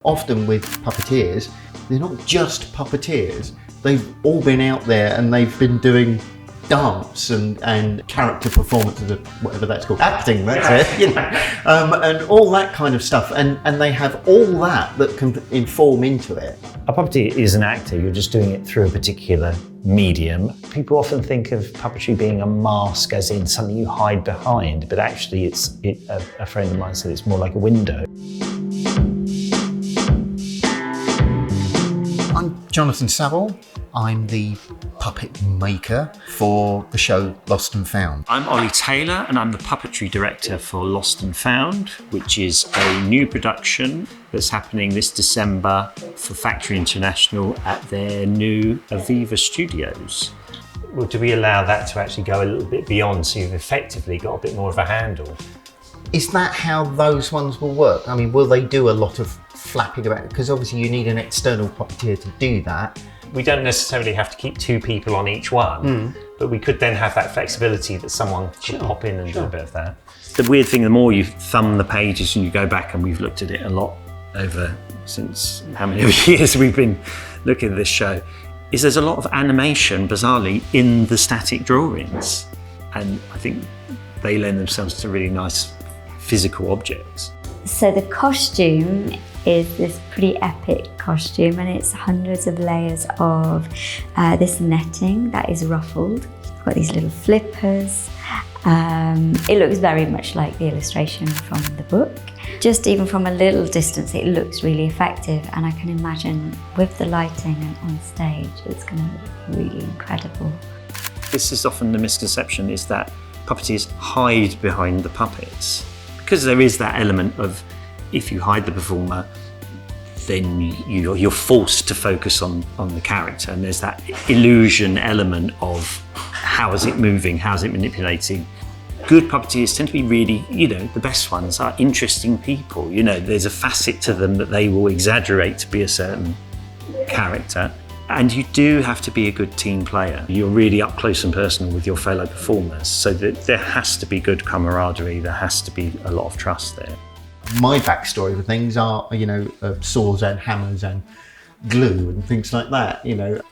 Often with puppeteers, they're not just puppeteers. They've all been out there and they've been doing dance and character performances, whatever that's called, acting, that's it, you know, and all that kind of stuff. And they have all that can inform into it. A puppeteer is an actor, you're just doing it through a particular medium. People often think of puppetry being a mask, as in something you hide behind, but actually a friend of mine said it's more like a window. I'm Jonathan Saville. I'm the puppet maker for the show Lost and Found. I'm Ollie Taylor and I'm the puppetry director for Lost and Found, which is a new production that's happening this December for Factory International at their new Aviva Studios. Well, do we allow that to actually go a little bit beyond, so you've effectively got a bit more of a handle? Is that how those ones will work? I mean, will they do a lot of flapping about? Because obviously you need an external puppeteer to do that. We don't necessarily have to keep two people on each one, but we could then have that flexibility that someone could pop in and do a bit of that. The weird thing, the more you thumb the pages and you go back, and we've looked at it a lot over since how many years we've been looking at this show, is there's a lot of animation, bizarrely, in the static drawings. And I think they lend themselves to really nice physical objects. So the costume is this pretty epic costume, and it's hundreds of layers of this netting that is ruffled. It's got these little flippers. It looks very much like the illustration from the book. Just even from a little distance, it looks really effective, and I can imagine with the lighting and on stage, it's going to look really incredible. This is often the misconception, is that puppeteers hide behind the puppets. Because there is that element of, if you hide the performer, then you're forced to focus on the character, and there's that illusion element of how is it moving, how is it manipulating. Good puppeteers tend to be really, the best ones are interesting people. There's a facet to them that they will exaggerate to be a certain character. And you do have to be a good team player. You're really up close and personal with your fellow performers, so that there has to be good camaraderie, there has to be a lot of trust there. My backstory for things are, saws and hammers and glue and things like that,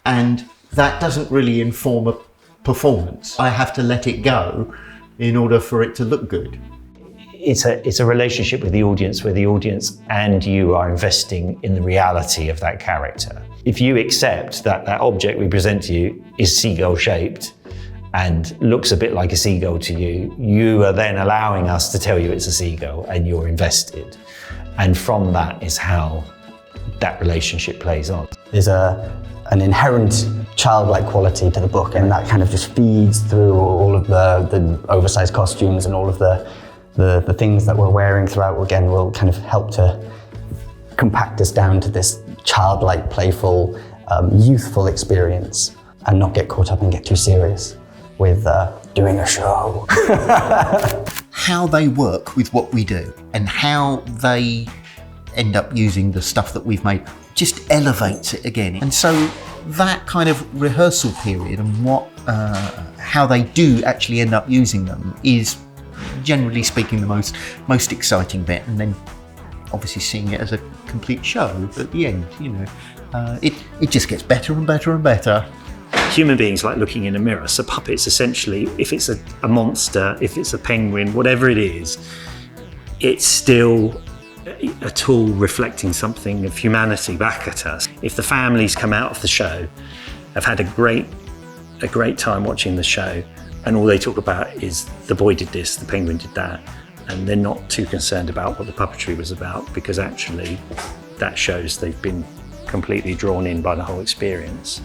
and that doesn't really inform a performance. I have to let it go in order for it to look good. It's a relationship with the audience where the audience and you are investing in the reality of that character. If you accept that that object we present to you is seagull shaped and looks a bit like a seagull to you, you are then allowing us to tell you it's a seagull, and you're invested. And from that is how that relationship plays on. There's an inherent childlike quality to the book, and that kind of just feeds through all of the oversized costumes and all of the things that we're wearing throughout. Again, will kind of help to compact us down to this childlike, playful, youthful experience, and not get caught up and get too serious with doing a show. How they work with what we do and how they end up using the stuff that we've made just elevates it again. And so that kind of rehearsal period and how they do actually end up using them is, generally speaking, the most exciting bit. And then obviously seeing it as a complete show at the end, it just gets better and better and better. Human beings like looking in a mirror, so puppets essentially, if it's a monster, if it's a penguin, whatever it is, it's still a tool reflecting something of humanity back at us. If the families come out of the show, have had a great time watching the show, and all they talk about is the boy did this, the penguin did that, and they're not too concerned about what the puppetry was about, because actually that shows they've been completely drawn in by the whole experience.